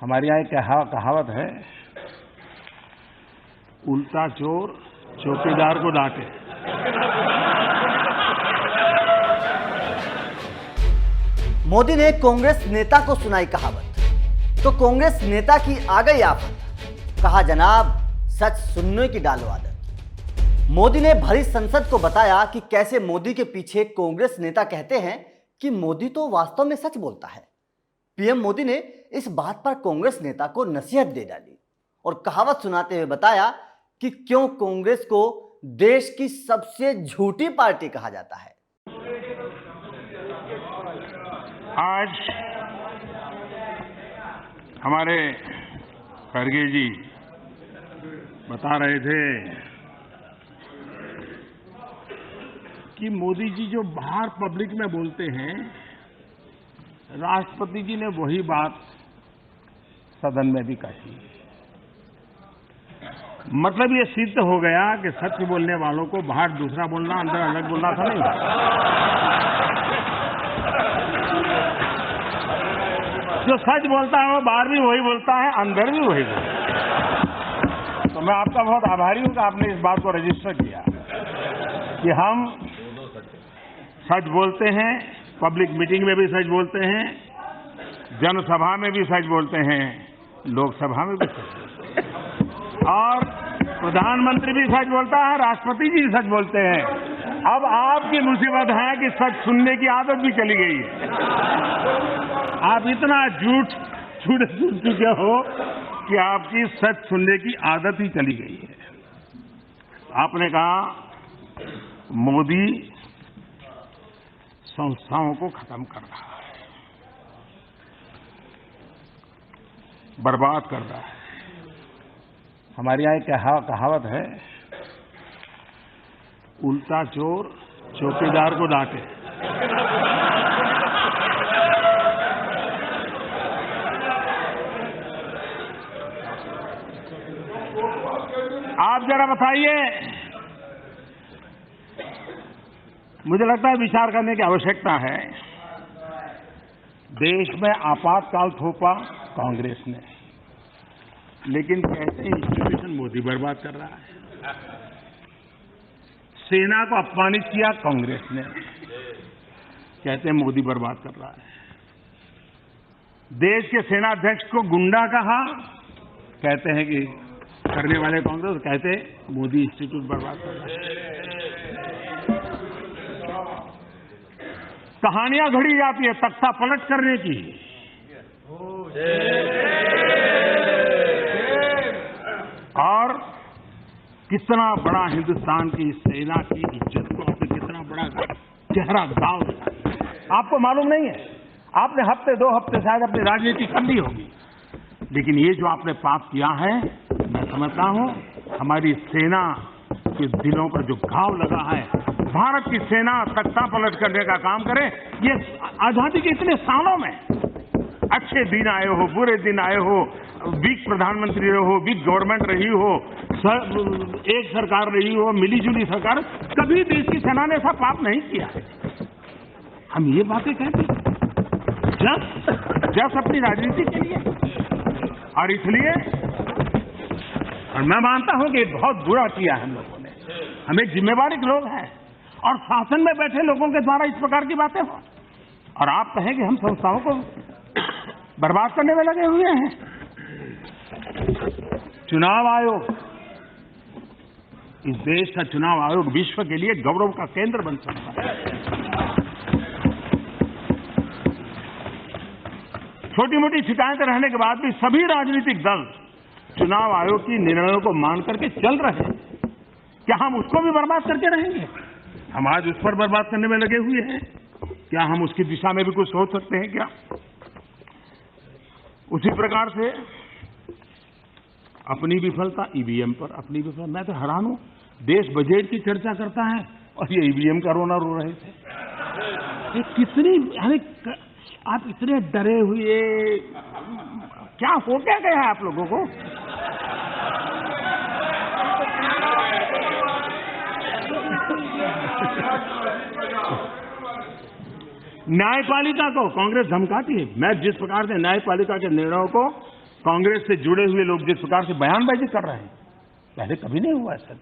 हमारे यहाँ एक कहावत है, उल्टा चोर चौकीदार को डांटे। मोदी ने कांग्रेस नेता को सुनाई कहावत, तो कांग्रेस नेता की आ गई आफत। कहा जनाब सच सुनने की डालो आदत। मोदी ने भरी संसद को बताया कि कैसे मोदी के पीछे कांग्रेस नेता कहते हैं कि मोदी तो वास्तव में सच बोलता है। पीएम मोदी ने इस बात पर कांग्रेस नेता को नसीहत दे डाली और कहावत सुनाते हुए बताया कि क्यों कांग्रेस को देश की सबसे झूठी पार्टी कहा जाता है। आज हमारे खड़गे जी बता रहे थे कि मोदी जी जो बाहर पब्लिक में बोलते हैं, राष्ट्रपति जी ने वही बात सदन में भी कही। मतलब ये सिद्ध हो गया कि सच बोलने वालों को बाहर दूसरा बोलना, अंदर अलग बोलना था नहीं। जो सच बोलता है वो बाहर भी वही बोलता है, अंदर भी वही बोलता है। तो मैं आपका बहुत आभारी हूं कि आपने इस बात को रजिस्टर किया कि हम सच बोलते हैं, पब्लिक मीटिंग में भी सच बोलते हैं, जनसभा में भी सच बोलते हैं, लोकसभा में भी सच बोलते हैं, और प्रधानमंत्री भी सच बोलता है, राष्ट्रपति जी सच बोलते हैं। अब आपकी मुसीबत है कि सच सुनने की आदत भी चली गई है। आप इतना झूठ सुन चुके हो कि आपकी सच सुनने की आदत ही चली गई है। आपने कहा मोदी संस्थाओं को खत्म कर रहा है, बर्बाद कर रहा है। हमारे यहाँ एक कहावत है, उल्टा चोर चौकीदार को डांटे। आप जरा बताइए, मुझे लगता है विचार करने की आवश्यकता है। देश में आपातकाल थोपा कांग्रेस ने, लेकिन कहते हैं इंस्टीट्यूशन मोदी बर्बाद कर रहा है। सेना को अपमानित किया कांग्रेस ने, कहते हैं मोदी बर्बाद कर रहा है। देश के सेना अध्यक्ष को गुंडा कहा, कहते हैं कि करने वाले कांग्रेस, कहते मोदी इंस्टीट्यूट बर्बाद कर रहा है। कहानियां घड़ी जाती है तख्ता पलट करने की। और कितना बड़ा हिंदुस्तान की सेना की इज्जत को आपने कितना बड़ा गहरा दांव दिया, आपको मालूम नहीं है। आपने हफ्ते 2 हफ्ते शायद अपनी राजनीति कर ली होगी, लेकिन ये जो आपने पाप किया है, मैं समझता हूं हमारी सेना के दिलों पर जो घाव लगा है, भारत की सेना तख्ता पलट करने का काम करे। ये आजादी के इतने सालों में अच्छे दिन आए हो, बुरे दिन आए हो, वीक प्रधानमंत्री रहे हो, वीक गवर्नमेंट रही हो, एक सरकार रही हो, मिलीजुली सरकार, कभी देश की सेना ने ऐसा पाप नहीं किया है। हम ये बातें कहते हैं जस्ट अपनी राजनीति के लिए, और इसलिए और मैं मानता हूं कि बहुत बुरा किया है हम लोगों ने। हम एक जिम्मेवारी के लोग हैं, और शासन में बैठे लोगों के द्वारा इस प्रकार की बातें हो, और आप कहें कि हम संस्थाओं को बर्बाद करने में लगे हुए हैं। चुनाव आयोग, इस देश का चुनाव आयोग विश्व के लिए गौरव का केंद्र बन सकता है। छोटी मोटी शिकायतें रहने के बाद भी सभी राजनीतिक दल चुनाव आयोग की निर्णयों को मान करके चल रहे हैं। क्या हम उसको भी बर्बाद करके रहेंगे? हम आज उस पर बर्बाद करने में लगे हुए हैं। क्या हम उसकी दिशा में भी कुछ सोच सकते हैं क्या? उसी प्रकार से अपनी विफलता ईवीएम पर, अपनी विफलता, मैं तो हैरान हूं, देश बजट की चर्चा करता है और ये ईवीएम का रोना रो रहे थे। ये कितनी, यानी आप इतने डरे हुए, क्या हो क्या गया है आप लोगों को? न्यायपालिका को कांग्रेस धमकाती है। मैं जिस प्रकार से न्यायपालिका के निर्णयों को कांग्रेस से जुड़े हुए लोग जिस प्रकार से बयानबाजी कर रहे हैं, पहले कभी नहीं हुआ ऐसा।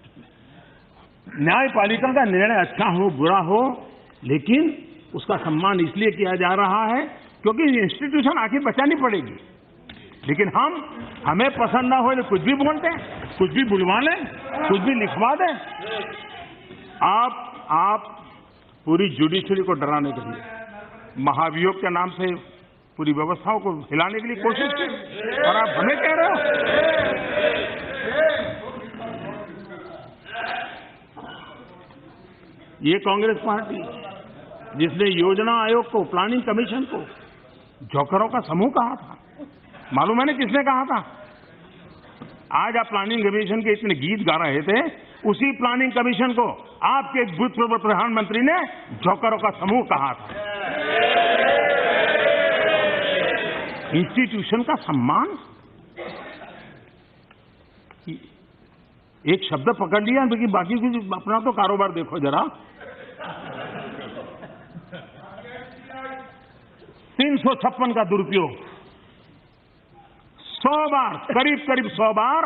न्यायपालिका का निर्णय अच्छा हो बुरा हो, लेकिन उसका सम्मान इसलिए किया जा रहा है क्योंकि इंस्टीट्यूशन आखिर बचानी पड़ेगी। लेकिन हमें पसंद ना हो तो कुछ भी बोल दें, कुछ भी बुलवा लें, कुछ भी लिखवा दें। आप पूरी जुडिशरी को डराने के लिए महाभियोग के नाम से पूरी व्यवस्थाओं को हिलाने के लिए कोशिश की, और आप हमें कह रहे हो। ये कांग्रेस पार्टी जिसने योजना आयोग को, प्लानिंग कमीशन को जोकरों का समूह कहा था, मालूम है ना किसने कहा था? आज आप प्लानिंग कमीशन के इतने गीत गा रहे थे, उसी प्लानिंग कमीशन को आपके एक भूतपूर्व प्रधानमंत्री ने जोकरों का समूह कहा था। इंस्टीट्यूशन का सम्मान, एक शब्द पकड़ लिया, लेकिन बाकी कुछ अपना तो कारोबार देखो जरा। 356 का दुरुपयोग 100 बार, करीब 100 बार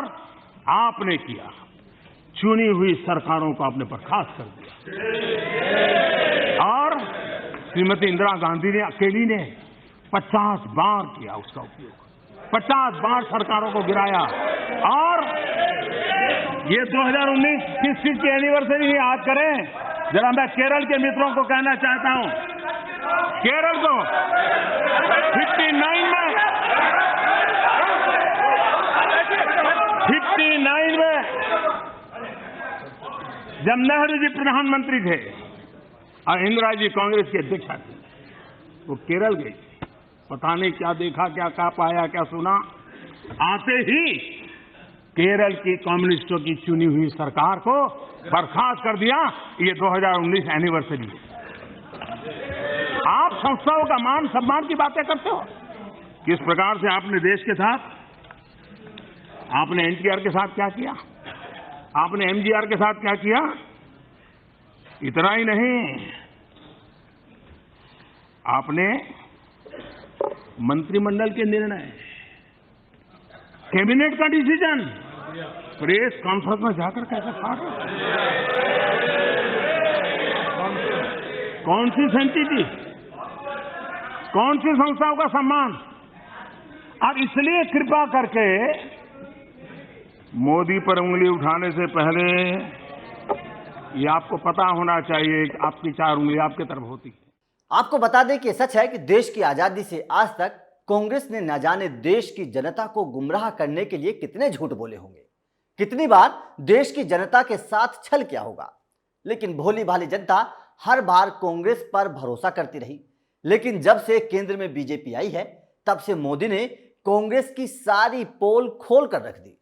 आपने किया। चुनी हुई सरकारों को आपने बर्खास्त कर दिया, और श्रीमती इंदिरा गांधी ने अकेली ने 50 बार किया उसका उपयोग। 50 बार सरकारों को गिराया। और ये 2019 किस चीज की एनिवर्सरी याद करें? जरा मैं केरल के मित्रों को कहना चाहता हूं, केरल को 59 में जब नेहरू जी प्रधानमंत्री थे और इंदिरा जी कांग्रेस की अध्यक्षा थी, वो केरल गई। पता नहीं क्या देखा, क्या पाया, क्या सुना। आते ही केरल की कम्युनिस्टों की चुनी हुई सरकार को बर्खास्त कर दिया। ये 2019 एनिवर्सरी है। आप संस्थाओं का मान सम्मान की बातें करते हो। किस प्रकार से आपने देश के साथ, आपने एनटीआर के साथ क्या किया, आपने एमजीआर के साथ क्या किया। इतना ही नहीं, आपने मंत्रिमंडल के निर्णय, कैबिनेट का डिसीजन प्रेस कॉन्फ्रेंस में जाकर कैसे फाड़ रहे? कौन सी सेंसिटी, कौन सी संस्थाओं का सम्मान। और इसलिए कृपा करके मोदी पर उंगली उठाने से पहले ये आपको पता होना चाहिए कि आपकी 4 उंगली आपकी तरफ होती है। आपको बता दें कि सच है कि देश की आजादी से आज तक कांग्रेस ने न जाने देश की जनता को गुमराह करने के लिए कितने झूठ बोले होंगे, कितनी बार देश की जनता के साथ छल किया होगा। लेकिन भोली भाली जनता हर बार कांग्रेस पर भरोसा करती रही। लेकिन जब से केंद्र में बीजेपी आई है, तब से मोदी ने कांग्रेस की सारी पोल खोल कर रख दी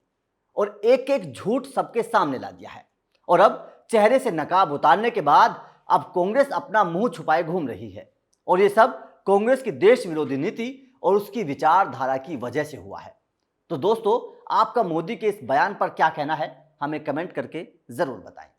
और एक एक झूठ सबके सामने ला दिया है। और अब चेहरे से नकाब उतारने के बाद अब कांग्रेस अपना मुंह छुपाए घूम रही है। और ये सब कांग्रेस की देश विरोधी नीति और उसकी विचारधारा की वजह से हुआ है। तो दोस्तों, आपका मोदी के इस बयान पर क्या कहना है, हमें कमेंट करके जरूर बताएं।